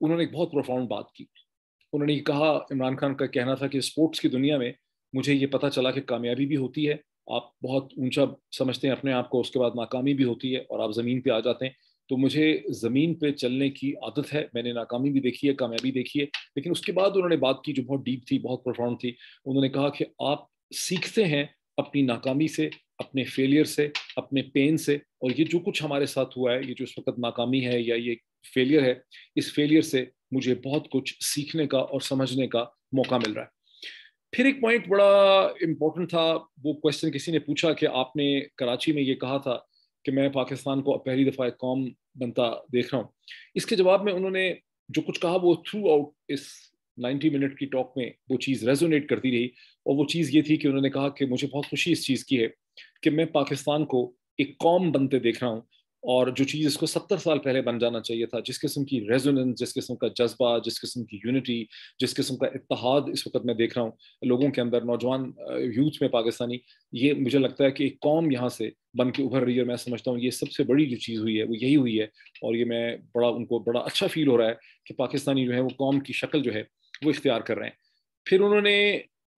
انہوں نے ایک بہت پروفاؤنڈ بات کی. انہوں نے یہ کہا, عمران خان کا کہنا تھا کہ اسپورٹس کی دنیا میں مجھے یہ پتہ چلا کہ کامیابی بھی ہوتی ہے, آپ بہت اونچا سمجھتے ہیں اپنے آپ کو, اس کے بعد ناکامی بھی ہوتی ہے اور آپ زمین پہ آ جاتے ہیں. تو مجھے زمین پہ چلنے کی عادت ہے, میں نے ناکامی بھی دیکھی ہے, کامیابی دیکھی ہے. لیکن اس کے بعد انہوں نے بات کی جو بہت ڈیپ تھی, بہت پروفاؤنڈ تھی. انہوں نے کہا کہ آپ سیکھتے ہیں اپنی ناکامی سے, اپنے فیلئر سے, اپنے پین سے, اور یہ جو کچھ ہمارے ساتھ ہوا ہے, یہ جو اس وقت ناکامی ہے یا یہ فیلئر ہے, اس فیلئر سے مجھے بہت کچھ سیکھنے کا اور سمجھنے کا موقع مل رہا ہے. پھر ایک پوائنٹ بڑا امپورٹنٹ تھا, وہ کوشچن کسی نے پوچھا کہ آپ نے کراچی میں یہ کہا تھا کہ میں پاکستان کو پہلی دفعہ ایک قوم بنتا دیکھ رہا ہوں. اس کے جواب میں انہوں نے جو کچھ کہا وہ تھرو آؤٹ اس 90 منٹ کی ٹاک میں وہ چیز ریزونیٹ کرتی رہی, اور وہ چیز یہ تھی کہ انہوں نے کہا کہ مجھے بہت خوشی اس چیز کی ہے کہ میں پاکستان کو ایک قوم بنتے دیکھ رہا ہوں, اور جو چیز اس کو 70 سال پہلے بن جانا چاہیے تھا, جس قسم کی ریزوننس, جس قسم کا جذبہ, جس قسم کی یونٹی, جس قسم کا اتحاد اس وقت میں دیکھ رہا ہوں لوگوں کے اندر, نوجوان یوتھ میں پاکستانی, یہ مجھے لگتا ہے کہ ایک قوم یہاں سے بن کے ابھر رہی ہے. میں سمجھتا ہوں یہ سب سے بڑی جو چیز ہوئی ہے وہ یہی ہوئی ہے, اور یہ میں ان کو بڑا اچھا فیل ہو رہا ہے کہ پاکستانی جو ہے وہ قوم کی شکل جو ہے وہ اختیار کر رہے ہیں. پھر انہوں نے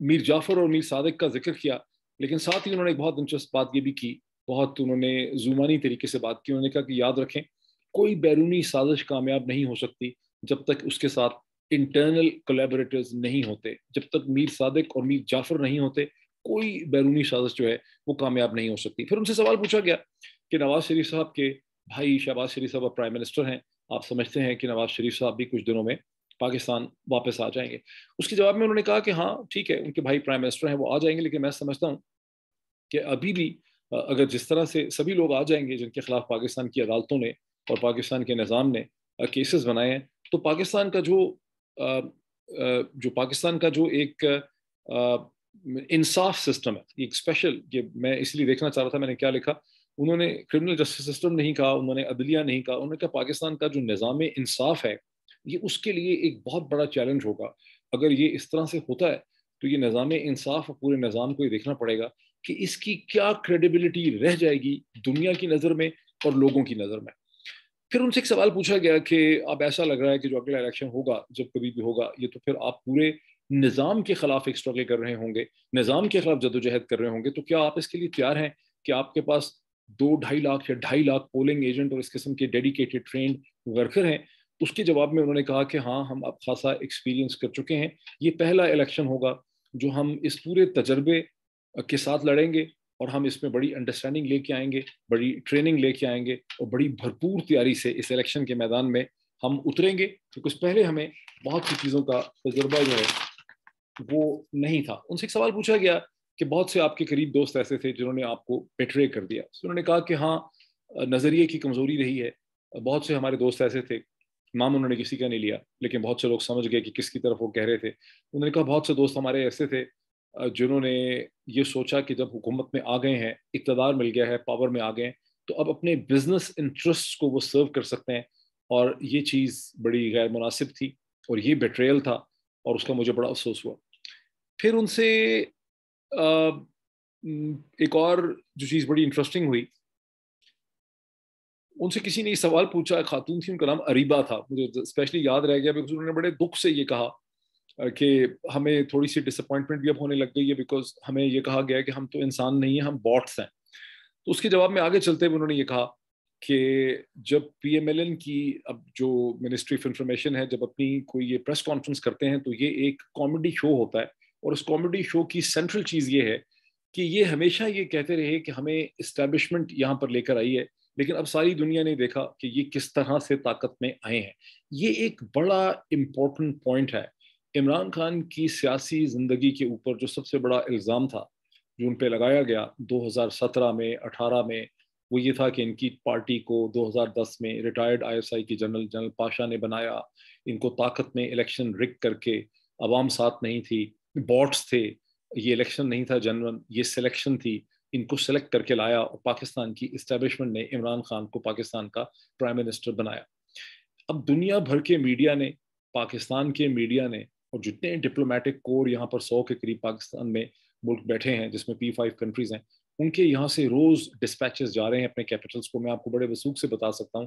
میر جعفر اور میر صادق کا ذکر کیا, لیکن ساتھ ہی انہوں نے ایک بہت دلچسپ بات یہ بھی کی, بہت انہوں نے زومانی طریقے سے بات کی. انہوں نے کہا کہ یاد رکھیں, کوئی بیرونی سازش کامیاب نہیں ہو سکتی جب تک اس کے ساتھ انٹرنل کولیبریٹرز نہیں ہوتے. جب تک میر صادق اور میر جعفر نہیں ہوتے, کوئی بیرونی سازش جو ہے وہ کامیاب نہیں ہو سکتی. پھر ان سے سوال پوچھا گیا کہ نواز شریف صاحب کے بھائی شہباز شریف صاحب پرائم منسٹر ہیں, آپ سمجھتے ہیں کہ نواز شریف صاحب بھی کچھ دنوں میں پاکستان واپس آ جائیں گے؟ اس کے جواب میں انہوں نے کہا کہ ہاں ٹھیک ہے, ان کے بھائی پرائم منسٹر ہیں, وہ آ جائیں گے, لیکن میں سمجھتا ہوں کہ ابھی بھی اگر جس طرح سے سبھی لوگ آ جائیں گے جن کے خلاف پاکستان کی عدالتوں نے اور پاکستان کے نظام نے کیسز بنائے ہیں, تو پاکستان کا پاکستان کا جو ایک انصاف سسٹم ہے, ایک اسپیشل, یہ میں اس لیے دیکھنا چاہ رہا تھا میں نے کیا لکھا. انہوں نے کرمنل جسٹس سسٹم نہیں کہا, انہوں نے عدلیہ نہیں کہا, انہوں نے کہا پاکستان کا جو نظام انصاف ہے یہ اس کے لیے ایک بہت بڑا چیلنج ہوگا. اگر یہ اس طرح سے ہوتا ہے تو یہ نظام انصاف اور پورے نظام کو یہ دیکھنا پڑے گا کہ اس کی کیا کریڈیبلٹی رہ جائے گی دنیا کی نظر میں اور لوگوں کی نظر میں. پھر ان سے ایک سوال پوچھا گیا کہ اب ایسا لگ رہا ہے کہ جو اگلا الیکشن ہوگا, جب کبھی بھی ہوگا, یہ تو پھر آپ پورے نظام کے خلاف ایک اسٹرگل کر رہے ہوں گے, نظام کے خلاف جدوجہد کر رہے ہوں گے, تو کیا آپ اس کے لیے تیار ہیں کہ آپ کے پاس 2-2.5 لاکھ یا 2.5 لاکھ پولنگ ایجنٹ اور اس قسم کے ڈیڈیکیٹڈ ٹرینڈ ورکر ہیں؟ اس کے جواب میں انہوں نے کہا کہ ہاں, ہم اب خاصا ایکسپیرینس کر چکے ہیں, یہ پہلا الیکشن ہوگا جو ہم اس پورے تجربے کے ساتھ لڑیں گے, اور ہم اس میں بڑی انڈرسٹینڈنگ لے کے آئیں گے, بڑی ٹریننگ لے کے آئیں گے, اور بڑی بھرپور تیاری سے اس الیکشن کے میدان میں ہم اتریں گے, کیونکہ پہلے ہمیں بہت سی چیزوں کا تجربہ جو ہے وہ نہیں تھا. ان سے ایک سوال پوچھا گیا کہ بہت سے آپ کے قریب دوست ایسے تھے جنہوں نے آپ کو بیٹرے کر دیا. انہوں نے کہا کہ ہاں, نظریے کی کمزوری رہی ہے, بہت سے ہمارے دوست ایسے تھے, نام انہوں نے کسی کا نہیں لیا, لیکن بہت سے لوگ سمجھ گئے کہ کس کی طرف وہ کہہ رہے تھے. انہوں نے کہا بہت سے دوست ہمارے ایسے تھے جنہوں نے یہ سوچا کہ جب حکومت میں آ گئے ہیں, اقتدار مل گیا ہے, پاور میں آ گئے ہیں, تو اب اپنے بزنس انٹرسٹ کو وہ سرو کر سکتے ہیں, اور یہ چیز بڑی غیر مناسب تھی اور یہ بیٹریل تھا, اور اس کا مجھے بڑا افسوس ہوا. پھر ان سے ایک اور جو چیز بڑی انٹرسٹنگ ہوئی, ان سے کسی نے یہ سوال پوچھا, خاتون تھی, ان کا نام اریبا تھا, مجھے اسپیشلی یاد رہ گیا بیکاز انہوں نے بڑے دکھ سے یہ کہا کہ ہمیں تھوڑی سی ڈس اپوائنٹمنٹ بھی اب ہونے لگ گئی ہے بیکاز ہمیں یہ کہا گیا کہ ہم تو انسان نہیں ہیں, ہم باٹس ہیں. تو اس کے جواب میں آگے چلتے ہوئے انہوں نے یہ کہا کہ جب پی ایم ایل این کی اب جو منسٹری آف انفارمیشن ہے, جب اپنی کوئی یہ پریس کانفرنس کرتے ہیں تو یہ ایک کامیڈی شو ہوتا ہے, اور اس کامیڈی شو کی سینٹرل چیز یہ ہے کہ یہ ہمیشہ یہ کہتے رہے کہ ہمیں اسٹیبلشمنٹ یہاں پر لے کر آئی ہے, لیکن اب ساری دنیا نے دیکھا کہ یہ کس طرح سے طاقت میں آئے ہیں. یہ ایک بڑا امپورٹنٹ پوائنٹ ہے. عمران خان کی سیاسی زندگی کے اوپر جو سب سے بڑا الزام تھا جو ان پہ لگایا گیا 2017 میں 18 میں, وہ یہ تھا کہ ان کی پارٹی کو 2010 میں ریٹائرڈ آئی ایس آئی کی جنرل پاشا نے بنایا, ان کو طاقت میں الیکشن رگ کر کے, عوام ساتھ نہیں تھی, باٹس تھے, یہ الیکشن نہیں تھا جنرل, یہ سلیکشن تھی, ان کو سلیکٹ کر کے لایا, اور پاکستان کی اسٹیبلشمنٹ نے عمران خان کو پاکستان کا پرائم منسٹر بنایا. اب دنیا بھر کے میڈیا نے, پاکستان کے میڈیا نے, اور جتنے ڈپلومیٹک کور یہاں پر 100 کے قریب پاکستان میں ملک بیٹھے ہیں جس میں P5 کنٹریز ہیں, ان کے یہاں سے روز ڈسپیچز جا رہے ہیں اپنے کیپٹلز کو. میں آپ کو بڑے وثوق سے بتا سکتا ہوں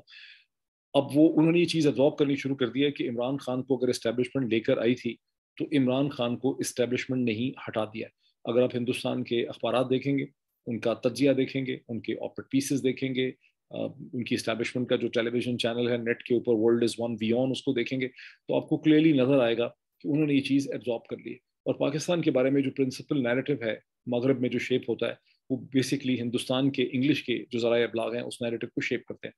اب وہ انہوں نے یہ چیز ابزارو کرنی شروع کر دی ہے کہ عمران خان کو اگر اسٹیبلشمنٹ لے کر آئی تھی تو عمران خان کو اسٹیبلشمنٹ نے ہی ہٹا دیا ہے. اگر آپ ہندوستان کے اخبارات دیکھیں گے، ان کا تجزیہ دیکھیں گے، ان کے آپریٹ پیسز دیکھیں گے، ان کی اسٹیبلشمنٹ کا جو ٹیلی ویژن چینل ہے نیٹ کے اوپر ورلڈ از ون بیونڈ، اس کو دیکھیں گے تو آپ کو کلیئرلی نظر آئے گا کہ انہوں نے یہ چیز ایبزارب کر لی ہے. اور پاکستان کے بارے میں جو پرنسپل نیریٹو ہے مغرب میں جو شیپ ہوتا ہے وہ بیسکلی ہندوستان کے انگلش کے جو ذرائع ابلاغ ہیں اس نیریٹو کو شیپ کرتے ہیں.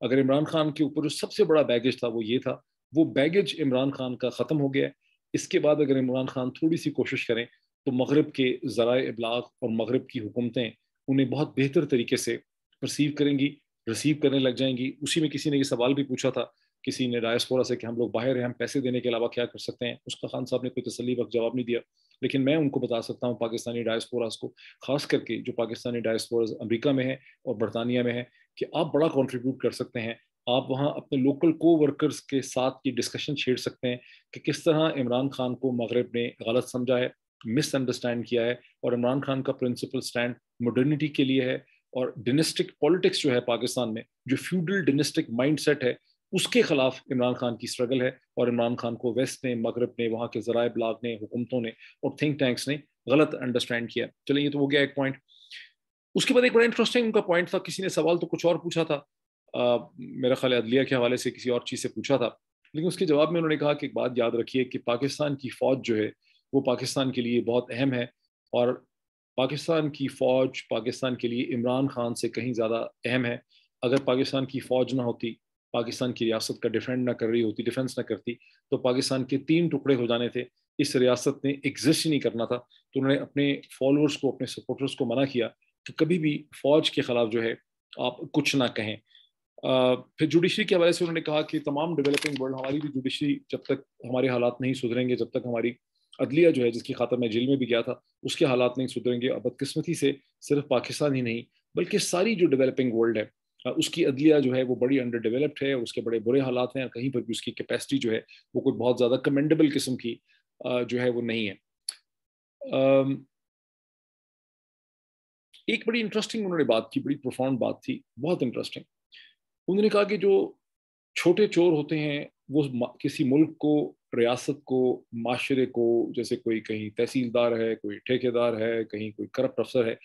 اگر عمران خان کے اوپر جو سب سے بڑا بیگیج تھا وہ یہ تھا، وہ بیگیج عمران خان کا ختم ہو گیا ہے. اس کے بعد اگر عمران خان تھوڑی سی کوشش کریں تو مغرب کے ذرائع ابلاغ اور مغرب کی حکومتیں انہیں بہت بہتر طریقے سے پرسیو کریں گی، ریسیو کرنے لگ جائیں گی. اسی میں کسی نے یہ سوال بھی پوچھا تھا کسی نے ڈائسپورا سے کہ ہم لوگ باہر ہیں، ہم پیسے دینے کے علاوہ کیا کر سکتے ہیں. اس کا خان صاحب نے کوئی تسلی وقت جواب نہیں دیا، لیکن میں ان کو بتا سکتا ہوں پاکستانی ڈائسپوراز کو، خاص کر کے جو پاکستانی ڈائسپوراز امریکہ میں ہیں اور برطانیہ میں ہیں، کہ آپ بڑا کنٹریبیوٹ کر سکتے ہیں. آپ وہاں اپنے لوکل کو ورکرز کے ساتھ یہ ڈسکشن چھیڑ سکتے ہیں کہ کس طرح عمران خان کو مغرب نے غلط سمجھا ہے، مس انڈرسٹینڈ کیا ہے، اور عمران خان کا پرنسپل سٹینڈ ماڈرنٹی کے لیے ہے. اور ڈینسٹک پالیٹکس جو ہے پاکستان میں، جو فیوڈل ڈینسٹک مائنڈ سیٹ ہے، اس کے خلاف عمران خان کی اسٹرگل ہے. اور عمران خان کو ویسٹ نے، مغرب نے، وہاں کے ذرائع ابلاغ نے، حکومتوں نے اور تھنک ٹینکس نے غلط انڈرسٹینڈ کیا. چلیں یہ تو ہو گیا ایک پوائنٹ. اس کے بعد ایک بڑا انٹرسٹنگ ان کا پوائنٹ تھا، کسی نے سوال تو کچھ اور پوچھا تھا، میرا خیال عدلیہ کے حوالے سے کسی اور چیز سے پوچھا تھا، لیکن اس کے جواب میں انہوں نے کہا کہ ایک بات یاد رکھیے کہ پاکستان کی فوج جو ہے وہ پاکستان کے لیے بہت اہم ہے، اور پاکستان کی فوج پاکستان کے لیے عمران خان سے کہیں زیادہ اہم ہے. اگر پاکستان کی فوج نہ ہوتی، پاکستان کی ریاست کا ڈیفینڈ نہ کر رہی ہوتی، ڈیفینس نہ کرتی، تو پاکستان کے 3 ٹکڑے ہو جانے تھے، اس ریاست نے ایگزسٹ نہیں کرنا تھا. تو انہوں نے اپنے فالوورز کو، اپنے سپورٹرز کو منع کیا کہ کبھی بھی فوج کے خلاف جو ہے آپ کچھ نہ کہیں. پھر جوڈیشری کے حوالے سے انہوں نے کہا کہ تمام ڈیولپنگ ورلڈ، ہماری بھی جوڈیشری جب تک ہمارے حالات نہیں سدھریں گے، جب تک ہماری عدلیہ جو ہے جس کی خاطر میں جیل میں بھی گیا تھا اس کے حالات نہیں سدھریں گے. اور بدقسمتی سے صرف پاکستان ہی نہیں بلکہ ساری جو ڈیولپنگ ورلڈ ہے اس کی عدلیہ جو ہے وہ بڑی انڈر ڈیولپڈ ہے، اس کے بڑے برے حالات ہیں، اور کہیں پر بھی اس کی کیپیسٹی جو ہے وہ کوئی بہت زیادہ کمینڈیبل قسم کی جو ہے وہ نہیں ہے. ایک بڑی انٹرسٹنگ انہوں نے بات کی، بڑی پروفاؤنڈ بات تھی، بہت انٹرسٹنگ. انہوں نے کہا کہ جو چھوٹے چور ہوتے ہیں وہ کسی ملک کو، ریاست کو، معاشرے کو، جیسے کوئی کہیں تحصیلدار ہے، کوئی ٹھیکیدار ہے، کہیں کوئی کرپٹ افسر ہے،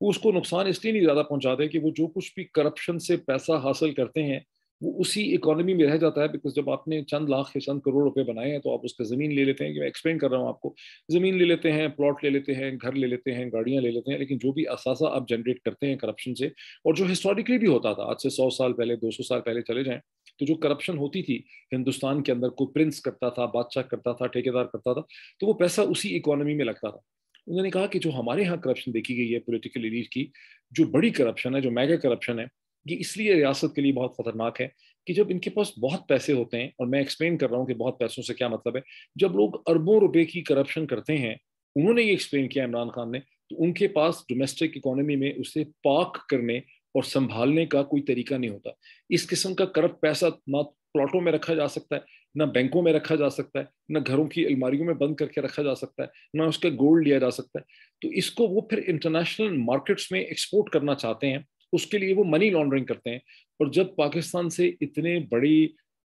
وہ اس کو نقصان اس لیے نہیں زیادہ پہنچاتے کہ وہ جو کچھ بھی کرپشن سے پیسہ حاصل کرتے ہیں وہ اسی اکانومی میں رہ جاتا ہے. بیکاز جب آپ نے چند لاکھ یا چند کروڑ روپے بنائے ہیں تو آپ اس کا زمین لے لیتے ہیں، کہ میں ایکسپلین کر رہا ہوں آپ کو، زمین لے لیتے ہیں، پلاٹ لے لیتے ہیں، گھر لے لیتے ہیں، گاڑیاں لے لیتے ہیں، لیکن جو بھی اثاثہ آپ جنریٹ کرتے ہیں کرپشن سے، اور جو ہسٹوریکلی بھی ہوتا تھا آج سے 100 سال پہلے، 200 سال پہلے چلے جائیں، تو جو کرپشن ہوتی تھی ہندوستان کے اندر، کوئی پرنس کرتا تھا، بادشاہ کرتا تھا، ٹھیکیدار کرتا تھا، تو وہ پیسہ اسی اکانومی میں لگتا تھا. انہوں نے کہا کہ جو ہمارے ہاں کرپشن دیکھی گئی ہے پولیٹیکل ایلیٹ کی، جو بڑی کرپشن ہے، جو میگا کرپشن ہے، یہ اس لیے ریاست کے لیے بہت خطرناک ہے کہ جب ان کے پاس بہت پیسے ہوتے ہیں، اور میں ایکسپلین کر رہا ہوں کہ بہت پیسوں سے کیا مطلب ہے، جب لوگ اربوں روپے کی کرپشن کرتے ہیں، انہوں نے یہ ایکسپلین کیا عمران خان نے، تو ان کے پاس ڈومیسٹک اکانومی میں اسے پاک کرنے اور سنبھالنے کا کوئی طریقہ نہیں ہوتا. اس قسم کا کرپٹ پیسہ نہ پلاٹوں میں رکھا جا سکتا ہے، نہ بینکوں میں رکھا جا سکتا ہے، نہ گھروں کی الماریوں میں بند کر کے رکھا جا سکتا ہے، نہ اس کا گولڈ لیا جا سکتا ہے. تو اس کو وہ پھر انٹرنیشنل مارکیٹس میں ایکسپورٹ کرنا چاہتے ہیں، اس کے لیے وہ منی لانڈرنگ کرتے ہیں. اور جب پاکستان سے اتنے بڑی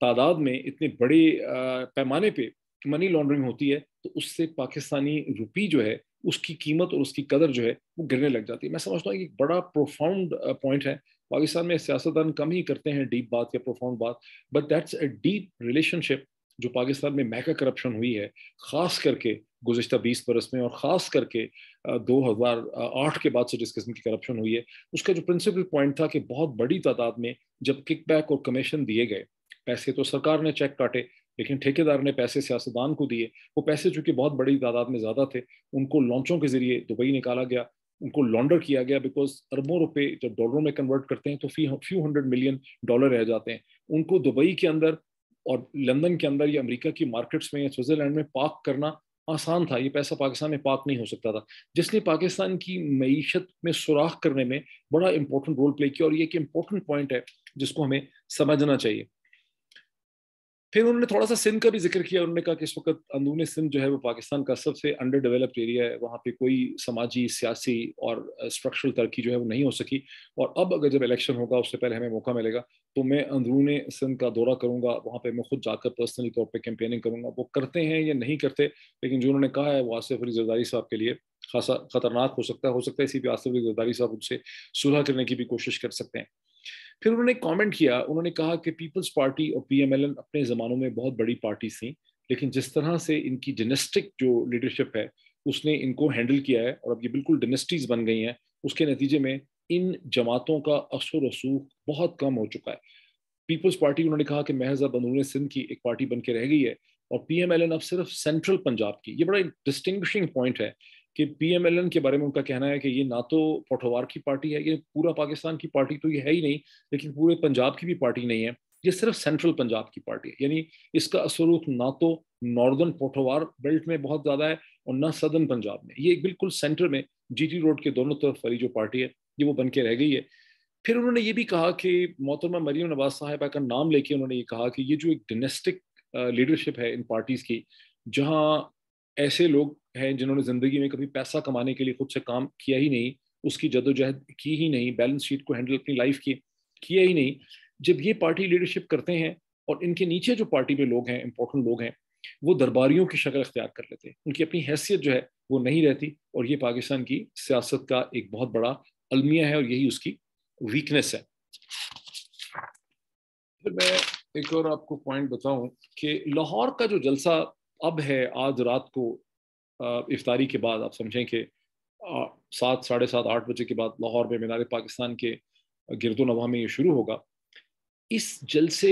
تعداد میں، اتنے بڑے پیمانے پہ منی لانڈرنگ ہوتی ہے تو اس سے پاکستانی روپی جو ہے اس کی قیمت اور اس کی قدر جو ہے وہ گرنے لگ جاتی ہے. میں سمجھتا ہوں کہ ایک بڑا پروفاؤنڈ پوائنٹ ہے. پاکستان میں سیاستدان کم ہی کرتے ہیں ڈیپ بات یا پروفاؤنڈ بات، but that's a deep relationship جو پاکستان میں میگا کرپشن ہوئی ہے، خاص کر کے گزشتہ 20 برس میں، اور خاص کر کے 2008 کے بعد سے جس قسم کی کرپشن ہوئی ہے. اس کا جو پرنسپل پوائنٹ تھا کہ بہت بڑی تعداد میں جب کک بیک اور کمیشن دیے گئے، پیسے تو سرکار نے چیک کاٹے لیکن ٹھیکیدار نے پیسے سیاستدان کو دیے، وہ پیسے چونکہ بہت بڑی تعداد میں زیادہ تھے، ان کو لانچوں کے ذریعے دبئی نکالا گیا، ان کو لانڈر کیا گیا. بیکاز اربوں روپے جب ڈالروں میں کنورٹ کرتے ہیں تو فیو ہنڈریڈ ملین ڈالر رہ جاتے ہیں. ان کو دبئی کے اندر اور لندن کے اندر یا امریکہ کی مارکیٹس میں یا سوئٹزرلینڈ میں پارک کرنا آسان تھا. یہ پیسہ پاکستان میں پارک نہیں ہو سکتا تھا، جس نے پاکستان کی معیشت میں سوراخ کرنے میں بڑا امپورٹنٹ رول پلے کیا. اور یہ ایک امپورٹنٹ پوائنٹ ہے جس کو ہمیں سمجھنا چاہیے. پھر انہوں نے تھوڑا سا سندھ کا بھی ذکر کیا. انہوں نے کہا کہ اس وقت اندرون سندھ جو ہے وہ پاکستان کا سب سے انڈر ڈیولپڈ ایریا ہے, وہاں پہ کوئی سماجی, سیاسی اور اسٹرکچرل ترقی جو ہے وہ نہیں ہو سکی, اور اب اگر جب الیکشن ہوگا اس سے پہلے ہمیں موقع ملے گا تو میں اندرون سندھ کا دورہ کروں گا, وہاں پہ میں خود جا کر پرسنلی طور پہ کیمپیننگ کروں گا. وہ کرتے ہیں یا نہیں کرتے, لیکن جو انہوں نے کہا ہے وہ آصف علی زرداری صاحب کے لیے خاصا خطرناک ہو سکتا ہے اسی پہ آصف علی زرداری صاحب ان سے صلح کرنے کی بھی کوشش کر سکتے ہیں. پھر انہوں نے کامنٹ کیا, انہوں نے کہا کہ پیپلز پارٹی اور پی ایم ایل این اپنے زمانوں میں بہت بڑی پارٹیز تھیں, لیکن جس طرح سے ان کی ڈائنسٹک جو لیڈرشپ ہے اس نے ان کو ہینڈل کیا ہے اور اب یہ بالکل ڈائنسٹیز بن گئی ہیں, اس کے نتیجے میں ان جماعتوں کا اثر و رسوخ بہت کم ہو چکا ہے. پیپلز پارٹی انہوں نے کہا کہ محض اب اندرون سندھ کی ایک پارٹی بن کے رہ گئی ہے, اور پی ایم ایل این اب صرف سینٹرل پنجاب کی. یہ بڑا ڈسٹنگوشنگ پوائنٹ ہے کہ پی ایم ایل این کے بارے میں ان کا کہنا ہے کہ یہ نہ تو پٹھوار کی پارٹی ہے, یہ پورا پاکستان کی پارٹی تو یہ ہے ہی نہیں, لیکن پورے پنجاب کی بھی پارٹی نہیں ہے, یہ صرف سینٹرل پنجاب کی پارٹی ہے. یعنی اس کا اثر نہ تو ناردرن پٹھوار بیلٹ میں بہت زیادہ ہے اور نہ سدرن پنجاب میں, یہ بالکل سینٹر میں جی ٹی روڈ کے دونوں طرف والی جو پارٹی ہے یہ وہ بن کے رہ گئی ہے. پھر انہوں نے یہ بھی کہا کہ محترمہ مریم نواز صاحبہ کا نام لے کے انہوں نے یہ کہا کہ یہ جو ایک ڈائنسٹک لیڈرشپ ہے ان پارٹیز کی, جہاں ایسے لوگ ہیں جنہوں نے زندگی میں کبھی پیسہ کمانے کے لیے خود سے کام کیا ہی نہیں, اس کی جدوجہد کی ہی نہیں, بیلنس شیٹ کو ہینڈل اپنی لائف کی کیا ہی نہیں, جب یہ پارٹی لیڈرشپ کرتے ہیں اور ان کے نیچے جو پارٹی میں لوگ ہیں, امپورٹنٹ لوگ ہیں, وہ درباریوں کی شکل اختیار کر لیتے ہیں, ان کی اپنی حیثیت جو ہے وہ نہیں رہتی, اور یہ پاکستان کی سیاست کا ایک بہت بڑا المیہ ہے اور یہی اس کی ویکنیس ہے. پھر میں ایک اور آپ کو پوائنٹ بتاؤں کہ لاہور کا جو جلسہ اب ہے آج رات کو افطاری کے بعد, آپ سمجھیں کہ 7, 7:30, 8 بجے کے بعد لاہور میں مینار پاکستان کے گرد و نواح میں یہ شروع ہوگا. اس جلسے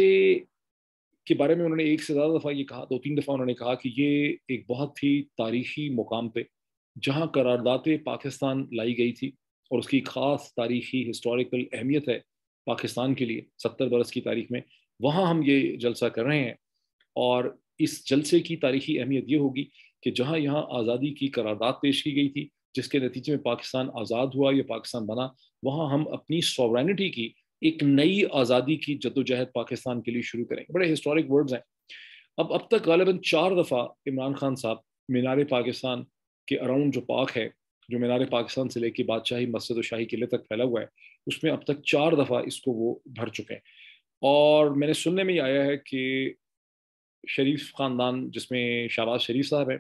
کے بارے میں انہوں نے ایک سے زیادہ دفعہ یہ کہا, 2-3 دفعہ انہوں نے کہا کہ یہ ایک بہت ہی تاریخی مقام پہ جہاں قرارداد پاکستان لائی گئی تھی اور اس کی خاص تاریخی ہسٹوریکل اہمیت ہے پاکستان کے لیے 70 برس کی تاریخ میں, وہاں ہم یہ جلسہ کر رہے ہیں. اور اس جلسے کی تاریخی اہمیت یہ ہوگی کہ جہاں یہاں آزادی کی قرارداد پیش کی گئی تھی جس کے نتیجے میں پاکستان آزاد ہوا یا پاکستان بنا, وہاں ہم اپنی سوورینٹی کی ایک نئی آزادی کی جدوجہد پاکستان کے لیے شروع کریں. بڑے ہسٹورک ورڈز ہیں. اب تک غالباً 4 دفعہ عمران خان صاحب مینار پاکستان کے اراؤنڈ جو پارک ہے, جو مینار پاکستان سے لے کے بادشاہی مسجد و شاہی قلعے تک پھیلا ہوا ہے, اس میں اب تک 4 دفعہ اس کو وہ بھر چکے ہیں. اور میں نے سننے میں یہ آیا ہے کہ شریف خاندان, جس میں شہباز شریف صاحب ہیں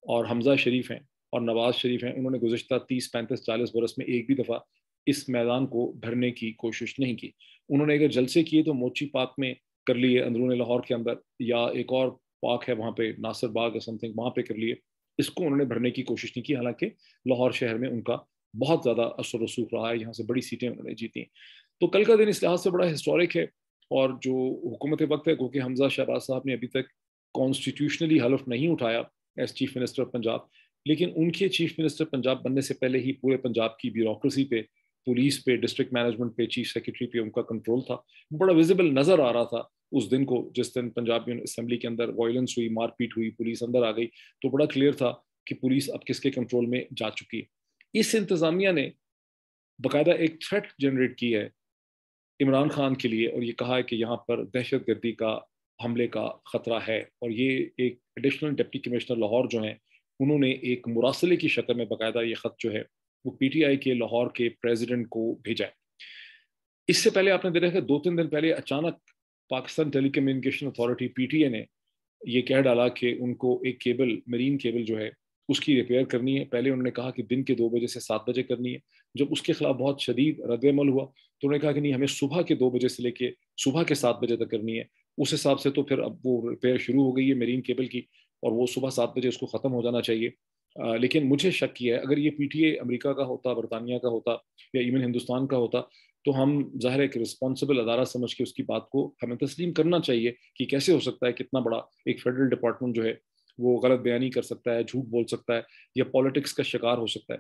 اور حمزہ شریف ہیں اور نواز شریف ہیں, انہوں نے گزشتہ 30, 35, 40 برس میں ایک بھی دفعہ اس میدان کو بھرنے کی کوشش نہیں کی. انہوں نے اگر جلسے کیے تو موچی پارک میں کر لیے اندرون لاہور کے اندر, یا ایک اور پارک ہے وہاں پہ ناصر باغ یا سم تھنگ, وہاں پہ کر لیے. اس کو انہوں نے بھرنے کی کوشش نہیں کی, حالانکہ لاہور شہر میں ان کا بہت زیادہ اثر و رسوخ رہا ہے, یہاں سے بڑی سیٹیں انہوں نے جیتی ہیں. تو کل کا دن اس لحاظ سے بڑا ہسٹورک ہے. اور جو حکومت وقت ہے, کیونکہ حمزہ شہباز صاحب نے ابھی تک کانسٹیٹیوشنلی حلف نہیں اٹھایا as chief minister of Punjab, لیکن ان کے چیف منسٹر پنجاب بننے سے پہلے ہی پورے پنجاب کی بیوروکریسی پہ, پولیس پہ, ڈسٹرکٹ مینجمنٹ پہ, چیف سیکرٹری پہ ان کا کنٹرول تھا. بڑا ویزیبل نظر آ رہا تھا اس دن کو, جس دن پنجاب اسمبلی کے اندر وائلنس ہوئی, مار پیٹ ہوئی, پولیس اندر آ گئی, تو بڑا کلیئر تھا کہ پولیس اب کس کے کنٹرول میں جا چکی ہے. اس انتظامیہ نے باقاعدہ ایک تھریٹ جنریٹ کی ہے عمران خان کے لیے, اور یہ کہا ہے کہ یہاں پر دہشت گردی کا حملے کا خطرہ ہے. اور یہ ایک ایڈیشنل ڈپٹی کمشنر لاہور جو ہیں, انہوں نے ایک مراسلے کی شکل میں باقاعدہ یہ خط جو ہے وہ پی ٹی آئی کے لاہور کے پریزیڈنٹ کو بھیجا ہے. اس سے پہلے آپ نے دیکھا کہ 2-3 دن پہلے اچانک Pakistan telecommunication authority P T A نے یہ کہہ ڈالا کہ ان کو ایک کیبل, مرین کیبل جو ہے اس کی ریپیئر کرنی ہے. پہلے انہوں نے کہا کہ دن کے 2 بجے سے 7 بجے کرنی ہے. جب اس کے خلاف بہت شدید رد عمل ہوا تو انہوں نے کہا کہ نہیں, ہمیں صبح کے 2 بجے سے لے کے صبح کے 7 بجے تک کرنی ہے. اس حساب سے تو پھر اب وہ ریپیئر شروع ہو گئی ہے مرین کیبل کی, اور وہ صبح 7 بجے اس کو ختم ہو جانا چاہیے. لیکن مجھے شک کیا ہے, اگر یہ پی ٹی اے امریکہ کا ہوتا, برطانیہ کا ہوتا, یا ایون ہندوستان کا ہوتا, تو ہم ظاہر ہے کہ رسپانسبل ادارہ سمجھ کے اس کی بات کو ہمیں تسلیم کرنا چاہیے کہ کیسے ہو سکتا ہے کتنا بڑا ایک فیڈرل ڈپارٹمنٹ جو ہے وہ غلط بیانی کر سکتا ہے, جھوٹ بول سکتا ہے, یا پالیٹکس کا شکار ہو سکتا ہے.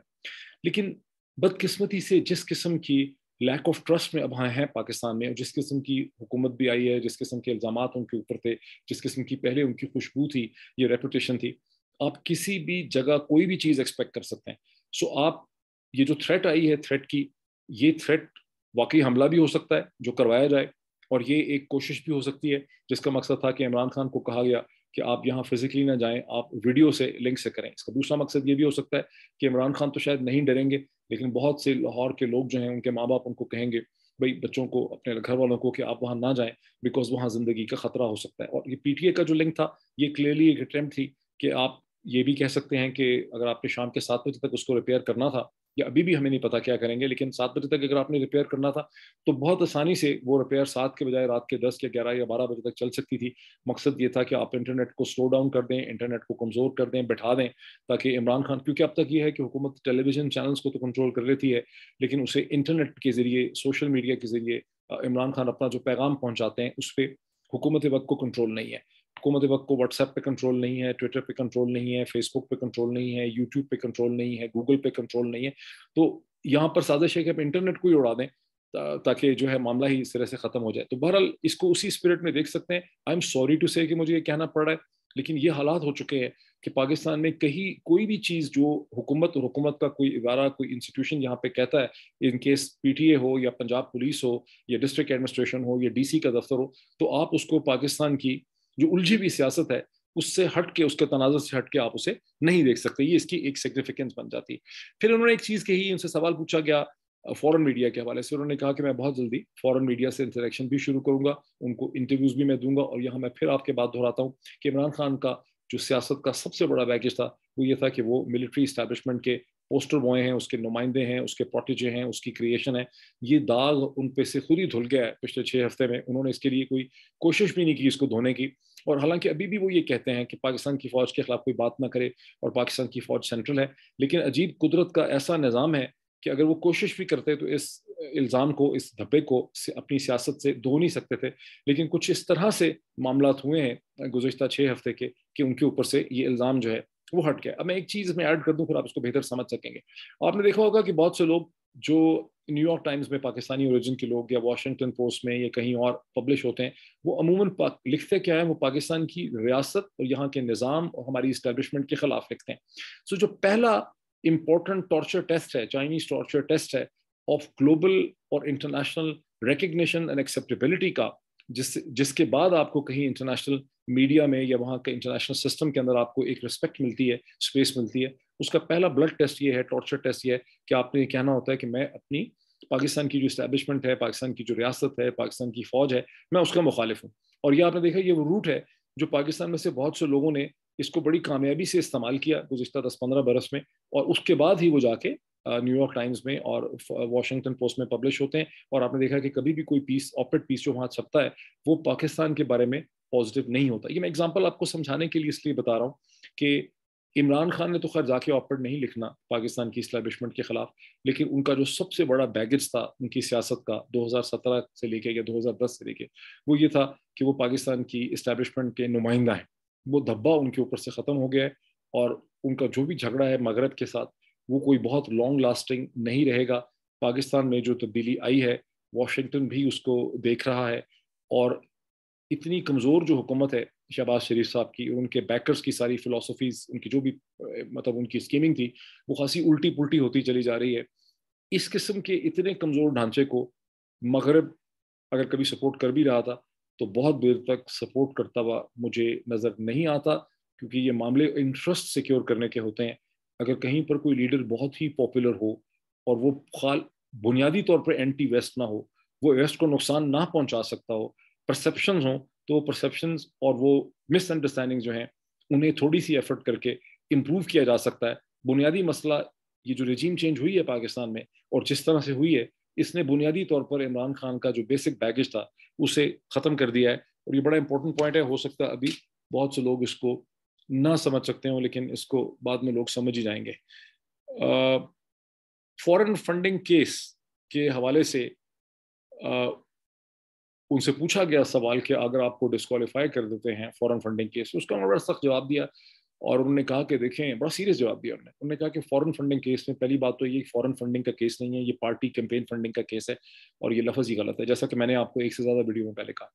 لیکن بدقسمتی سے جس قسم کی لیک آف ٹرسٹ میں اب ہیں پاکستان میں, اور جس قسم کی حکومت بھی آئی ہے, جس قسم کے الزامات ان کے اوپر تھے, جس قسم کی پہلے ان کی خوشبو تھی, یہ ریپوٹیشن تھی, آپ کسی بھی جگہ کوئی بھی چیز ایکسپیکٹ کر سکتے ہیں. سو آپ یہ جو تھریٹ آئی ہے, تھریٹ کی, یہ تھریٹ واقعی حملہ بھی ہو سکتا ہے جو کروایا جائے, اور یہ ایک کوشش بھی ہو سکتی ہے جس کا مقصد تھا کہ عمران خان کو کہا گیا کہ آپ یہاں فزیکلی نہ جائیں، آپ ویڈیو سے لنک سے کریں. اس کا دوسرا مقصد یہ بھی ہو سکتا ہے کہ عمران خان تو شاید نہیں ڈریں گے، لیکن بہت سے لاہور کے لوگ جو ہیں ان کے ماں باپ ان کو کہیں گے بھائی بچوں کو، اپنے گھر والوں کو، کہ آپ وہاں نہ جائیں بیکاز وہاں زندگی کا خطرہ ہو سکتا ہے. اور یہ پی ٹی اے کا جو لنک تھا یہ کلیئرلی ایک اٹیمپٹ تھی کہ آپ یہ بھی کہہ سکتے ہیں کہ اگر آپ نے شام کے 7 بجے تک اس کو ریپیئر کرنا تھا، یا ابھی بھی ہمیں نہیں پتا کیا کریں گے، لیکن 7 بجے تک اگر آپ نے ریپیئر کرنا تھا تو بہت آسانی سے وہ ریپیئر 7 کے بجائے رات کے 10 یا 11 یا 12 بجے تک چل سکتی تھی. مقصد یہ تھا کہ آپ انٹرنیٹ کو سلو ڈاؤن کر دیں، انٹرنیٹ کو کمزور کر دیں، بٹھا دیں، تاکہ عمران خان، کیونکہ اب تک یہ ہے کہ حکومت ٹیلی ویژن چینلز کو تو کنٹرول کر لیتی ہے لیکن اسے انٹرنیٹ کے ذریعے، سوشل میڈیا کے ذریعے عمران خان اپنا جو پیغام پہنچاتے ہیں اس پہ حکومت وقت کو کنٹرول نہیں ہے. حکومت وقت کو واٹس ایپ پہ کنٹرول نہیں ہے، ٹویٹر پہ کنٹرول نہیں ہے، فیس بک پہ کنٹرول نہیں ہے، یوٹیوب پہ کنٹرول نہیں ہے، گوگل پہ کنٹرول نہیں ہے. تو یہاں پر سازش ہے کہ آپ انٹرنیٹ کو ہی اڑا دیں تاکہ جو ہے معاملہ ہی اس طرح سے ختم ہو جائے. تو بہرحال اس کو اسی اسپرٹ میں دیکھ سکتے ہیں. آئی ایم سوری ٹو سے کہ مجھے یہ کہنا پڑ رہا ہے، لیکن یہ حالات ہو چکے ہیں کہ پاکستان میں کہیں کوئی بھی چیز جو حکومت اور حکومت کا کوئی ادارہ، کوئی انسٹیٹیوشن یہاں پہ کہتا ہے، ان کیس پی ٹی اے ہو یا پنجاب پولیس ہو یا ڈسٹرکٹ ایڈمنسٹریشن ہو یا ڈی سی کا دفتر ہو، تو آپ اس کو پاکستان کی جو الجھی ہوئی سیاست ہے اس سے ہٹ کے، اس کے تناظر سے ہٹ کے آپ اسے نہیں دیکھ سکتے. یہ اس کی ایک سگنیفیکینس بن جاتی ہے. پھر انہوں نے ایک چیز کہی، ان سے سوال پوچھا گیا فورن میڈیا کے حوالے سے. انہوں نے کہا کہ میں بہت جلدی فورن میڈیا سے انٹریکشن بھی شروع کروں گا، ان کو انٹرویوز بھی میں دوں گا. اور یہاں میں پھر آپ کے بات دہراتا ہوں کہ عمران خان کا جو سیاست کا سب سے بڑا بیگیج تھا وہ یہ تھا کہ وہ ملٹری اسٹیبلشمنٹ کے پوسٹر بوائے ہیں، اس کے نمائندے ہیں، اس کے پروٹیجے ہیں، اس کی کریشن ہے. یہ داغ ان پہ سے خود ہی دھل گیا ہے پچھلے 6 ہفتے میں. انہوں نے اس کے لیے کوئی کوشش بھی نہیں کی اس کو دھونے کی. اور حالانکہ ابھی بھی وہ یہ کہتے ہیں کہ پاکستان کی فوج کے خلاف کوئی بات نہ کرے اور پاکستان کی فوج سینٹرل ہے، لیکن عجیب قدرت کا ایسا نظام ہے کہ اگر وہ کوشش بھی کرتے تو اس الزام کو، اس دھبے کو اپنی سیاست سے دھو نہیں سکتے تھے. لیکن کچھ اس طرح سے معاملات ہوئے ہیں گزشتہ 6 ہفتے کے کہ ان کے اوپر سے یہ الزام جو ہے وہ ہٹ گیا. اب میں ایک چیز میں ایڈ کر دوں، پھر آپ اس کو بہتر سمجھ سکیں گے. آپ نے دیکھا ہوگا کہ بہت سے لوگ جو نیو یارک ٹائمز میں پاکستانی اوریجن کے لوگ یا واشنگٹن پوسٹ میں یا کہیں اور پبلش ہوتے ہیں، وہ عموماً لکھتے کیا ہے، وہ پاکستان کی ریاست اور یہاں کے نظام اور ہماری اسٹیبلشمنٹ کے خلاف لکھتے ہیں. سو جو پہلا امپورٹنٹ ٹارچر ٹیسٹ ہے، چائنیز ٹارچر ٹیسٹ ہے آف گلوبل اور انٹرنیشنل ریکگنیشن اینڈ ایکسیپٹیبلٹی کا، جس کے بعد آپ کو کہیں انٹرنیشنل میڈیا میں یا وہاں کے انٹرنیشنل سسٹم کے اندر آپ کو ایک رسپیکٹ ملتی ہے، اسپیس ملتی ہے، اس کا پہلا بلڈ ٹیسٹ یہ ہے، ٹارچر ٹیسٹ یہ ہے کہ آپ نے یہ کہنا ہوتا ہے کہ میں اپنی پاکستان کی جو اسٹیبلشمنٹ ہے، پاکستان کی جو ریاست ہے، پاکستان کی فوج ہے، میں اس کا مخالف ہوں. اور یہ آپ نے دیکھا یہ وہ روٹ ہے جو پاکستان میں سے بہت سے لوگوں نے اس کو بڑی کامیابی سے استعمال کیا گزشتہ 10-15 برس میں، اور اس کے بعد ہی وہ جا کے نیو یارک ٹائمز میں اور واشنگٹن پوسٹ میں پبلش ہوتے ہیں. اور آپ نے دیکھا کہ کبھی بھی کوئی پیس، آپریٹ پیس جو وہاں چھپتا ہے وہ پاکستان کے بارے میں پازیٹیو نہیں ہوتا. یہ میں اگزامپل آپ کو سمجھانے کے لیے اس لیے بتا رہا ہوں کہ عمران خان نے تو خیر جا کے آپریٹ نہیں لکھنا پاکستان کی اسٹیبلشمنٹ کے خلاف، لیکن ان کا جو سب سے بڑا بیگیج تھا ان کی سیاست کا 2017 سے لے کے یا 2010 سے لے کے، وہ یہ تھا کہ وہ پاکستان کی اسٹیبلشمنٹ کے نمائندہ ہیں. وہ دھبا ان کے اوپر سے ختم ہو گیا ہے، اور ان کا جو بھی جھگڑا ہے مغرب کے ساتھ وہ کوئی بہت لانگ لاسٹنگ نہیں رہے گا. پاکستان میں جو تبدیلی آئی ہے واشنگٹن بھی اس کو دیکھ رہا ہے، اور اتنی کمزور جو حکومت ہے شہباز شریف صاحب کی، ان کے بیکرز کی ساری فلسفیز، ان کی جو بھی مطلب ان کی اسکیمنگ تھی وہ خاصی الٹی پلٹی ہوتی چلی جا رہی ہے. اس قسم کے اتنے کمزور ڈھانچے کو مغرب اگر کبھی سپورٹ کر بھی رہا تھا تو بہت دیر تک سپورٹ کرتا ہوا مجھے نظر نہیں آتا، کیونکہ یہ معاملے انٹرسٹ سیکیور کرنے کے ہوتے ہیں. اگر کہیں پر کوئی لیڈر بہت ہی پاپولر ہو اور وہ بنیادی طور پر اینٹی ویسٹ نہ ہو، وہ ویسٹ کو نقصان نہ پہنچا سکتا ہو، پرسیپشنز ہوں، تو پرسیپشنز اور وہ مس انڈرسٹینڈنگ جو ہیں انہیں تھوڑی سی ایفرٹ کر کے امپروو کیا جا سکتا ہے. بنیادی مسئلہ یہ جو رجیم چینج ہوئی ہے پاکستان میں اور جس طرح سے ہوئی ہے، اس نے بنیادی طور پر عمران خان کا جو بیسک بیگیج تھا اسے ختم کر دیا ہے. اور یہ بڑا امپورٹنٹ پوائنٹ ہے، ہو سکتا ہے ابھی بہت سے لوگ اس کو نہ سمجھ سکتے ہوں لیکن اس کو بعد میں لوگ سمجھ ہی جائیں گے. فورن فنڈنگ کیس کے حوالے سے ان سے پوچھا گیا سوال کہ اگر آپ کو ڈسکوالیفائی کر دیتے ہیں فورن فنڈنگ کیس، اس کا بڑا سخت جواب دیا. اور انہوں نے کہا کہ دیکھیں، بڑا سیریس جواب دیا انہوں نے کہا کہ فورن فنڈنگ کیس میں پہلی بات تو یہ فورن فنڈنگ کا کیس نہیں ہے، یہ پارٹی کیمپین فنڈنگ کا کیس ہے، اور یہ لفظ ہی غلط ہے، جیسا کہ میں نے آپ کو ایک سے زیادہ ویڈیو میں پہلے کہا.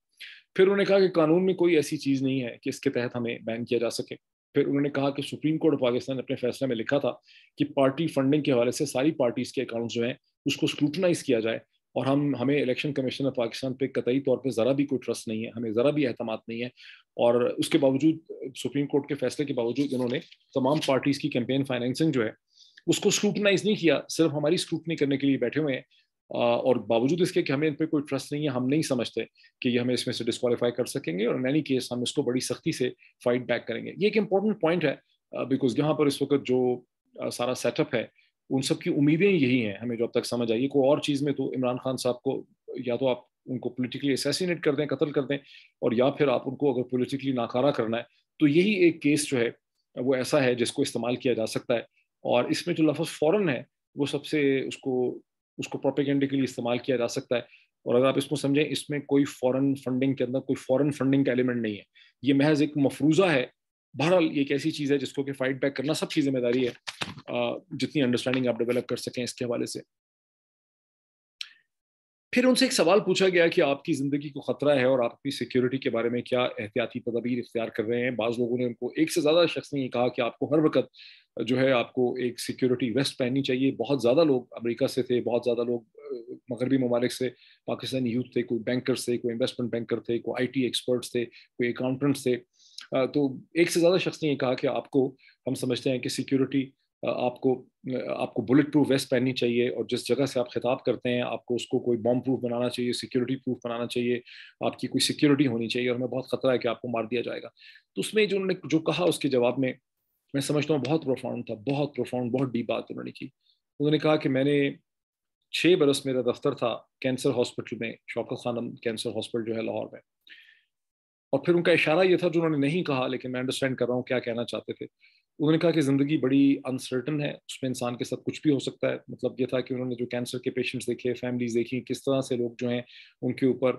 پھر انہوں نے کہا کہ قانون میں کوئی ایسی چیز نہیں ہے کہ اس کے تحت ہمیں بین کیا جا سکے. پھر انہوں نے کہا کہ سپریم کورٹ آف پاکستان نے اپنے فیصلے میں لکھا تھا کہ پارٹی فنڈنگ کے حوالے سے ساری پارٹیز کے اکاؤنٹس جو ہیں اس کو اسکروٹنائز کیا جائے اور ہمیں الیکشن کمیشن آف پاکستان پہ قطعی طور پہ ذرا بھی کوئی ٹرسٹ نہیں ہے, ہمیں ذرا بھی اعتماد نہیں ہے. اور اس کے باوجود سپریم کورٹ کے فیصلے کے باوجود انہوں نے تمام پارٹیز کی کیمپین فائنینسنگ جو ہے اس کو اسکروٹنائز نہیں کیا, صرف ہماری اسکروٹنی کرنے کے لیے بیٹھے ہوئے ہیں. اور باوجود اس کے کہ ہمیں ان پہ کوئی ٹرسٹ نہیں ہے, ہم نہیں سمجھتے کہ یہ ہمیں اس میں سے ڈسکوالیفائی کر سکیں گے, اور ان اینی کیس ہم اس کو بڑی سختی سے فائٹ بیک کریں گے. یہ ایک امپورٹنٹ پوائنٹ ہے, بیکاز یہاں پر اس وقت جو سارا سیٹ اپ ہے ان سب کی امیدیں یہی ہیں. ہمیں جو اب تک سمجھ آئی کوئی اور چیز میں تو عمران خان صاحب کو یا تو آپ ان کو پولیٹیکلی اسیسینیٹ کر دیں, قتل کر دیں, اور یا پھر آپ ان کو اگر پولیٹیکلی ناکارہ کرنا ہے تو یہی ایک کیس جو ہے وہ ایسا ہے جس کو استعمال کیا جا سکتا ہے. اور اس میں جو لفظ فورن ہے وہ سب سے اس کو پروپیگنڈے کے لیے استعمال کیا جا سکتا ہے. اور اگر آپ اس کو سمجھیں, اس میں کوئی فورن فنڈنگ کے اندر کوئی فورن فنڈنگ کا ایلیمنٹ نہیں ہے, یہ محض ایک مفروضہ ہے. بہرحال یہ ایک ایسی چیز ہے جس کو کہ فائٹ بیک کرنا سب کی ذمہ داری ہے, جتنی انڈرسٹینڈنگ آپ ڈیولپ کر سکیں اس کے حوالے سے. پھر ان سے ایک سوال پوچھا گیا کہ آپ کی زندگی کو خطرہ ہے اور آپ اپنی سیکیورٹی کے بارے میں کیا احتیاطی تدابیر اختیار کر رہے ہیں. بعض لوگوں نے ان کو, ایک سے زیادہ شخص نے یہ کہا کہ آپ کو ہر وقت جو ہے آپ کو ایک سیکیورٹی ویسٹ پہننی چاہیے. بہت زیادہ لوگ امریکہ سے تھے, بہت زیادہ لوگ مغربی ممالک سے پاکستانی یوتھ تھے, کوئی بینکرز تھے, کوئی انویسٹمنٹ بینکر تھے, کوئی آئی ٹی ایکسپرٹس تھے, کوئی اکاؤنٹنٹس تھے. تو ایک سے زیادہ شخص نے یہ کہا کہ آپ کو, ہم سمجھتے ہیں کہ سیکیورٹی آپ کو بلٹ پروف ویسٹ پہننی چاہیے, اور جس جگہ سے آپ خطاب کرتے ہیں آپ کو اس کو کوئی بام پروف بنانا چاہیے, سیکیورٹی پروف بنانا چاہیے, آپ کی کوئی سیکیورٹی ہونی چاہیے, اور ہمیں بہت خطرہ ہے کہ آپ کو مار دیا جائے گا. تو اس میں جو انہوں نے جو کہا اس کے جواب میں سمجھتا ہوں بہت پروفاؤنڈ تھا, بہت پروفاؤنڈ, بہت ڈیپ بات انہوں نے کی. انہوں نے کہا کہ میں نے 6 برس میرا دفتر تھا کینسر ہاسپٹل میں, شوکت خانم کینسر ہاسپٹل جو ہے لاہور میں. اور پھر ان کا اشارہ یہ تھا جو انہوں نے نہیں کہا, لیکن میں انڈرسٹینڈ کر رہا ہوں کیا کہنا چاہتے تھے. انہوں نے کہا کہ زندگی بڑی انسرٹن ہے, اس میں انسان کے ساتھ کچھ بھی ہو سکتا ہے. مطلب یہ تھا کہ انہوں نے جو کینسر کے پیشنٹس دیکھے, فیملیز دیکھی, کس طرح سے لوگ جو ہیں ان کے اوپر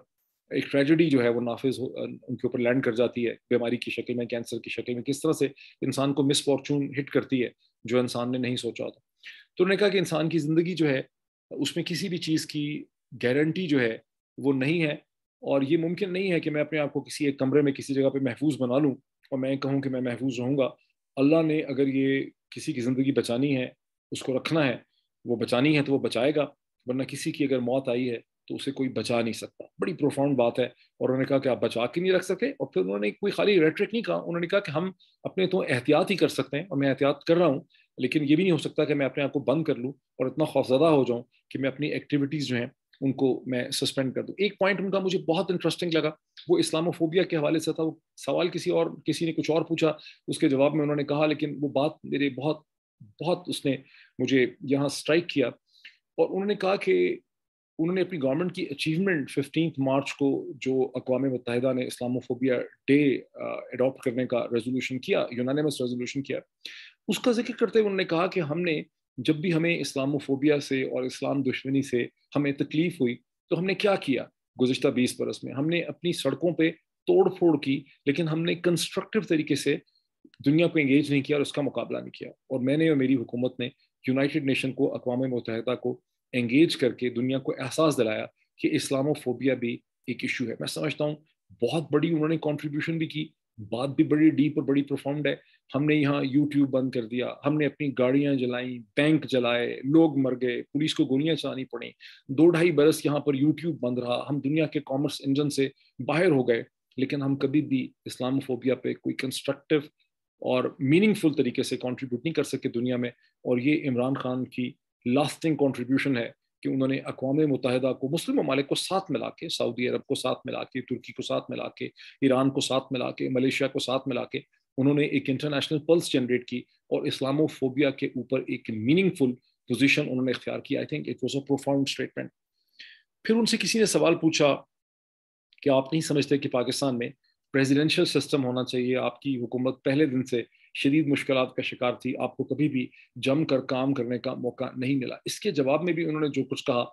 ایک ٹریجڈی جو ہے وہ نافذ ان کے اوپر لینڈ کر جاتی ہے بیماری کی شکل میں, کینسر کی شکل میں, کس طرح سے انسان کو مس فارچون ہٹ کرتی ہے جو انسان نے نہیں سوچا ہوتا. تو انہوں نے کہا کہ انسان کی زندگی جو ہے اس میں کسی بھی چیز کی گارنٹی جو ہے وہ نہیں ہے, اور یہ ممکن نہیں ہے کہ میں اپنے آپ کو کسی ایک کمرے میں کسی جگہ پہ محفوظ بنا لوں اور میں کہوں کہ میں محفوظ رہوں گا. اللہ نے اگر یہ کسی کی زندگی بچانی ہے, اس کو رکھنا ہے, وہ بچانی ہے تو وہ بچائے گا, ورنہ کسی کی اگر موت آئی ہے تو اسے کوئی بچا نہیں سکتا. بڑی پروفاؤنڈ بات ہے. اور انہوں نے کہا کہ آپ بچا کے نہیں رکھ سکے, اور پھر انہوں نے کوئی خالی ریٹرک نہیں کہا, انہوں نے کہا کہ ہم اپنے تو احتیاط ہی کر سکتے ہیں, اور میں احتیاط کر رہا ہوں, لیکن یہ بھی نہیں ہو سکتا کہ میں اپنے آپ کو بند کر لوں اور اتنا خوفزدہ ہو جاؤں کہ میں اپنی ایکٹیویٹیز جو ہیں ان کو میں سسپینڈ کر دوں. ایک پوائنٹ ان کا مجھے بہت انٹرسٹنگ لگا, وہ اسلاموفوبیا کے حوالے سے تھا. وہ سوال کسی نے کچھ اور پوچھا, اس کے جواب میں انہوں نے کہا, لیکن وہ بات میرے بہت بہت اس نے مجھے یہاں اسٹرائک کیا. اور انہوں نے کہا کہ انہوں نے اپنی گورنمنٹ کی اچیومنٹ 15 مارچ کو جو اقوام متحدہ نے اسلاموفوبیا ڈے اڈاپٹ کرنے کا ریزولوشن کیا, یونانیمس ریزولوشن کیا, اس کا ذکر کرتے ہوئے انہوں نے کہا کہ ہم نے جب بھی ہمیں اسلاموفوبیا سے اور اسلام دشمنی سے ہمیں تکلیف ہوئی تو ہم نے کیا کیا گزشتہ 20 برس میں. ہم نے اپنی سڑکوں پہ توڑ پھوڑ کی, لیکن ہم نے کنسٹرکٹیو طریقے سے دنیا کو انگیج نہیں کیا اور اس کا مقابلہ نہیں کیا. اور میں نے اور میری حکومت نے یونائٹڈ نیشن کو, اقوام متحدہ کو انگیج کر کے دنیا کو احساس دلایا کہ اسلاموفوبیا بھی ایک ایشو ہے. میں سمجھتا ہوں بہت بڑی انہوں نے کنٹریبیوشن بھی کی, بات بھی بڑی ڈیپ اور بڑی پروفاؤنڈ ہے. ہم نے یہاں یوٹیوب بند کر دیا, ہم نے اپنی گاڑیاں جلائیں, بینک جلائے, لوگ مر گئے, پولیس کو گولیاں چلانی پڑیں, 2-2.5 برس یہاں پر یوٹیوب بند رہا, ہم دنیا کے کامرس انجن سے باہر ہو گئے, لیکن ہم کبھی بھی اسلاموفوبیا پہ کوئی کنسٹرکٹیو اور میننگ فل طریقے سے کنٹریبیوٹ نہیں کر سکے دنیا میں. اور یہ عمران خان کی لاسٹنگ کنٹریبیوشن ہے کہ انہوں نے اقوام متحدہ کو, مسلم ممالک کو ساتھ ملا کے, سعودی عرب کو ساتھ ملا کے, ترکی کو ساتھ ملا کے, ایران کو ساتھ ملا کے, ملیشیا کو ساتھ ملا کے انہوں نے ایک انٹرنیشنل پلس جنریٹ کی اور اسلاموفوبیا کے اوپر ایک میننگ فل پوزیشن انہوں نے اختیار کی. I think it was a profound statement. پھر ان سے کسی نے سوال پوچھا کہ آپ نہیں سمجھتے کہ پاکستان میں پریزیڈینشل سسٹم ہونا چاہیے, آپ کی حکومت پہلے دن سے شدید مشکلات کا شکار تھی, آپ کو کبھی بھی جم کر کام کرنے کا موقع نہیں ملا. اس کے جواب میں بھی انہوں نے جو کچھ کہا,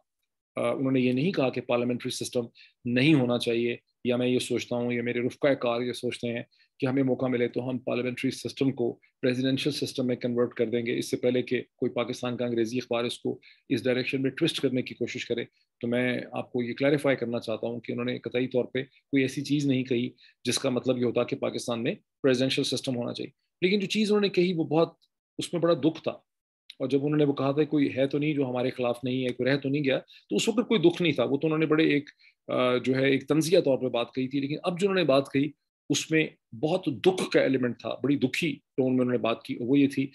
انہوں نے یہ نہیں کہا کہ پارلیمنٹری سسٹم نہیں ہونا چاہیے, یا میں یہ سوچتا ہوں یا میرے رفقۂ کار یہ سوچتے ہیں کہ ہمیں موقع ملے تو ہم پارلیمنٹری سسٹم کو پریزیڈینشل سسٹم میں کنورٹ کر دیں گے, اس سے پہلے کہ کوئی پاکستان کا انگریزی اخبار اس کو اس ڈائریکشن میں ٹوسٹ کرنے کی کوشش کرے. تو میں آپ کو یہ کلیریفائی کرنا چاہتا ہوں کہ انہوں نے قطعی طور پہ کوئی ایسی چیز نہیں کہی جس کا مطلب یہ ہوتا کہ پاکستان میں پریزیڈینشل سسٹم ہونا چاہیے. لیکن جو چیز انہوں نے کہی وہ بہت, اس میں بڑا دکھ تھا. اور جب انہوں نے وہ کہا تھا کوئی ہے تو نہیں جو ہمارے خلاف نہیں ہے، کوئی رہ تو نہیں گیا، تو اس وقت کوئی دکھ نہیں تھا. وہ تو انہوں نے بڑے ایک جو ہے ایک تنزیہ طور پہ بات کہی تھی. لیکن اب جو انہوں نے بات کہی اس میں بہت دکھ کا ایلیمنٹ تھا، بڑی دکھی ٹون میں انہوں نے بات کی. وہ یہ تھی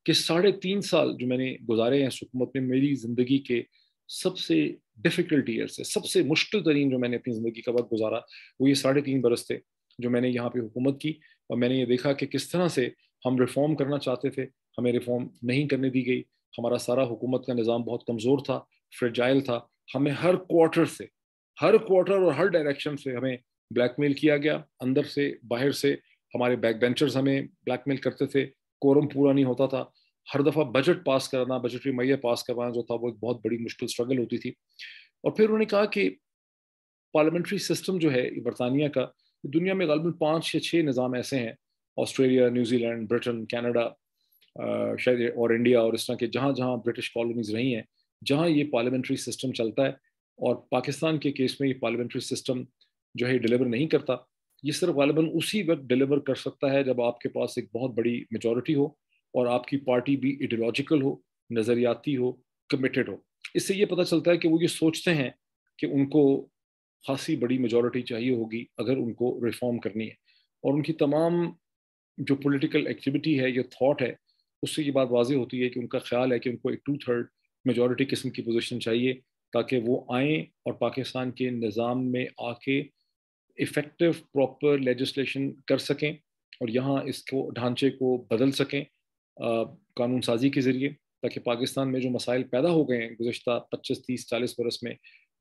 کہ 3.5 سال جو میں نے گزارے ہیں اس حکومت میں، میری زندگی کے سب سے ڈیفیکلٹ ایئر سے، سب سے مشکل ترین جو میں نے اپنی زندگی کا وقت گزارا وہ یہ 3.5 برس تھے جو میں نے یہاں پہ حکومت کی. اور میں نے یہ دیکھا کہ کس طرح سے ہم ریفارم کرنا چاہتے تھے، ہمیں ریفارم نہیں کرنے دی گئی. ہمارا سارا حکومت کا نظام بہت کمزور تھا، فریجائل تھا. ہمیں ہر کوارٹر اور ہر ڈائریکشن سے ہمیں بلیک میل کیا گیا، اندر سے باہر سے. ہمارے بیک بینچرز ہمیں بلیک میل کرتے تھے، کورم پورا نہیں ہوتا تھا. ہر دفعہ بجٹ پاس کرنا، بجٹری مہیا پاس کروانا جو تھا وہ ایک بہت بڑی مشکل اسٹرگل ہوتی تھی. اور پھر انہوں نے کہا کہ پارلیمنٹری سسٹم جو ہے برطانیہ کا، دنیا میں غالباً 5 یا 6 نظام ایسے ہیں، Australia, New Zealand, Britain, Canada شاید اور انڈیا اور اس طرح کے جہاں جہاں برٹش کالونیز رہی ہیں، جہاں یہ پارلیمنٹری سسٹم چلتا ہے. اور پاکستان کے کیس میں یہ پارلیمنٹری سسٹم جو ہے ڈیلیور نہیں کرتا. یہ صرف غالباً اسی وقت ڈیلیور کر سکتا ہے جب آپ کے پاس ایک بہت بڑی میجورٹی ہو اور آپ کی پارٹی بھی ایڈیولوجیکل ہو، نظریاتی ہو، کمیٹڈ ہو. اس سے یہ پتہ چلتا ہے کہ وہ یہ سوچتے ہیں کہ ان کو خاصی بڑی میجورٹی چاہیے ہوگی اگر ان کو ریفارم کرنی ہے. اور ان کی تمام جو پولیٹیکل ایکٹیویٹی ہے، یہ تھاٹ ہے، اس سے یہ بات واضح ہوتی ہے کہ ان کا خیال ہے کہ ان کو ایک 2/3 میجورٹی قسم کی پوزیشن چاہیے تاکہ وہ آئیں اور پاکستان کے نظام میں آ کے افیکٹو پراپر لیجسلیشن کر سکیں اور یہاں اس کو ڈھانچے کو بدل سکیں قانون سازی کے ذریعے، تاکہ پاکستان میں جو مسائل پیدا ہو گئے ہیں گزشتہ 25 30 40 برس میں،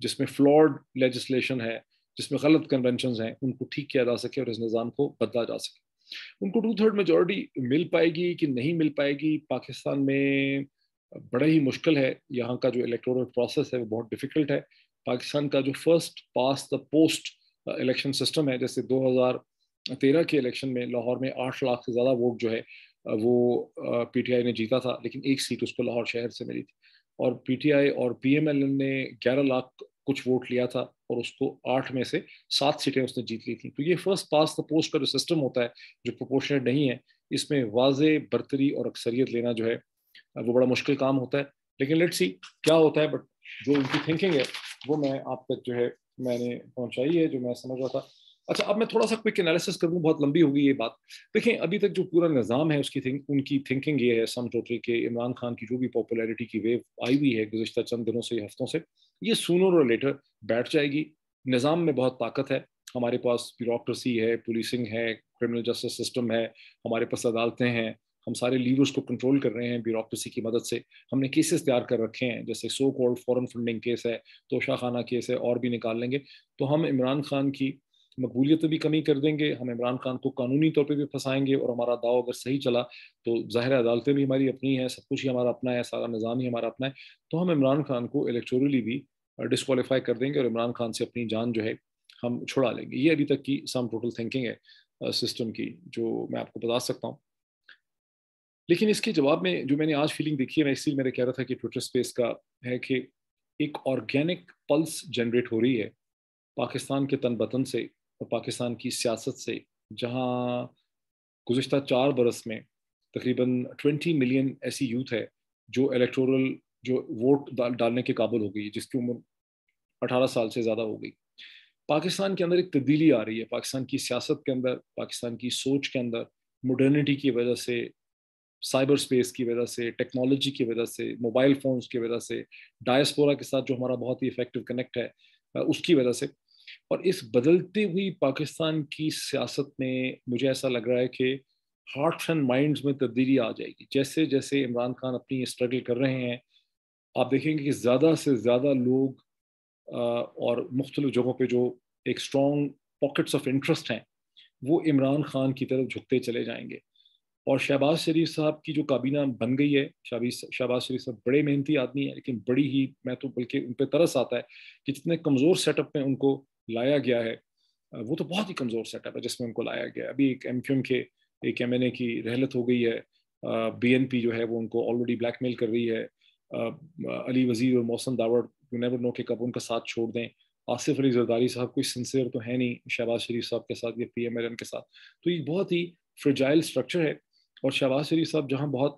جس میں فلاڈ لیجسلیشن ہے، جس میں غلط کنونشنز ہیں، ان کو ٹھیک کیا جا سکے اور اس نظام کو بدلا جا سکے. ان کو 2/3 میجورٹی مل پائے گی کہ نہیں مل پائے گی پاکستان میں بڑا ہی مشکل ہے. یہاں کا جو الیکٹورل پروسیس ہے وہ بہت ڈیفیکلٹ ہے. پاکستان کا جو first pass the post election system ہے، جیسے 2013 کے الیکشن میں لاہور میں 8 لاکھ سے زیادہ ووٹ جو ہے وہ پی ٹی آئی نے جیتا تھا، لیکن ایک سیٹ اس کو لاہور شہر سے ملی تھی. اور پی ٹی آئی اور پی ایم ایل این نے 11 لاکھ کچھ ووٹ لیا تھا اور اس کو 8 میں سے 7 سیٹیں اس نے جیت لی تھیں. تو یہ فرسٹ پاس دا پوسٹ کا جو سسٹم ہوتا ہے جو پروپورشنیٹ نہیں ہے، اس میں واضح برتری اور اکثریت لینا جو ہے وہ بڑا مشکل کام ہوتا ہے. لیکن لیٹ سی کیا ہوتا ہے. بٹ جو ان کی تھنکنگ ہے وہ میں آپ تک جو ہے میں نے پہنچائی ہے جو میں سمجھ رہا تھا. اچھا، اب میں تھوڑا سا کوئک انالیسس کر دوں، بہت لمبی ہوگی یہ بات. دیکھیں ابھی تک جو پورا نظام ہے اس کی ان کی تھنکنگ یہ ہے سم ٹوٹل کہ عمران خان کی جو بھی پاپولیرٹی کی ویو آئی ہوئی ہے گزشتہ چند دنوں سے، ہفتوں سے، یہ سونر اور لیٹر بیٹھ جائے گی. نظام میں بہت طاقت ہے، ہمارے پاس بیوروکریسی ہے، پولیسنگ ہے، کرمنل جسٹس سسٹم ہے، ہمارے پاس عدالتیں ہیں، ہم سارے لیورز کو کنٹرول کر رہے ہیں بیوروکریسی کی مدد سے. ہم نے کیسز تیار کر رکھے ہیں، جیسے سو کالڈ فورن فنڈنگ کیس ہے، توشہ خانہ کیس ہے، اور بھی نکال لیں گے. تو ہم عمران خان کی مقبولیت بھی کمی کر دیں گے، ہم عمران خان کو قانونی طور پہ بھی پھنسائیں گے، اور ہمارا داؤ اگر صحیح چلا تو ظاہر عدالتیں بھی ہماری اپنی ہیں، سب کچھ ہی ہمارا اپنا ہے، سارا نظام ہی ہمارا اپنا ہے. تو ہم عمران خان کو الیکٹورلی بھی ڈسکوالیفائی کر دیں گے اور عمران خان سے اپنی جان جو ہے ہم چھڑا لیں گے. یہ ابھی تک کی سم ٹوٹل تھنکنگ ہے سسٹم کی، جو میں آپ کو بتا سکتا ہوں. لیکن اس کے جواب میں جو میں نے آج فیلنگ دیکھی ہے، میں اسی میں کہہ رہا تھا کہ ٹویٹر اسپیس کا ہے کہ ایک آرگینک پلس جنریٹ ہو رہی ہے پاکستان کے تن بتن سے اور پاکستان کی سیاست سے، جہاں گزشتہ 4 برس میں تقریباً 20 ملین ایسی یوتھ ہے جو الیکٹورل جو ووٹ ڈالنے کے قابل ہو گئی، جس کی عمر 18 سال سے زیادہ ہو گئی. پاکستان کے اندر ایک تبدیلی آ رہی ہے، پاکستان کی سیاست کے اندر، پاکستان کی سوچ کے اندر، مڈرنٹی کی وجہ سے، سائبر سپیس کی وجہ سے، ٹیکنالوجی کی وجہ سے، موبائل فونز کی وجہ سے، ڈائسپورا کے ساتھ جو ہمارا بہت ہی افیکٹو کنیکٹ ہے اس کی وجہ سے. اور اس بدلتی ہوئی پاکستان کی سیاست میں مجھے ایسا لگ رہا ہے کہ ہارٹس اینڈ مائنڈز میں تبدیلی آ جائے گی. جیسے جیسے عمران خان اپنی اسٹرگل کر رہے ہیں، آپ دیکھیں گے کہ زیادہ سے زیادہ لوگ اور مختلف جگہوں پہ جو ایک اسٹرانگ پاکٹس آف انٹرسٹ ہیں وہ عمران خان کی طرف جھکتے چلے جائیں گے. اور شہباز شریف صاحب کی جو کابینہ بن گئی ہے، شہباز شریف صاحب بڑے محنتی آدمی ہیں، لیکن بڑی ہی، میں تو بلکہ ان پہ ترس آتا ہے کہ جتنے کمزور سیٹ اپ میں ان کو لایا گیا ہے، وہ تو بہت ہی کمزور سیٹ اپ ہے جس میں ان کو لایا گیا ہے. ابھی ایک ایم کیو ایم کے ایک ایم این اے کی رحلت ہو گئی ہے، بی این پی جو ہے وہ ان کو آلریڈی بلیک میل کر رہی ہے. علی وزیر اور Mohsin Dawar you never know کہ کب ان کا ساتھ چھوڑ دیں. آصف علی زرداری صاحب کوئی سنسیئر تو ہے نہیں شہباز شریف صاحب کے ساتھ یا پی ایم ایل این کے ساتھ. تو یہ بہت ہی فریجائل اسٹرکچر ہے. اور شہباز شریف صاحب جہاں بہت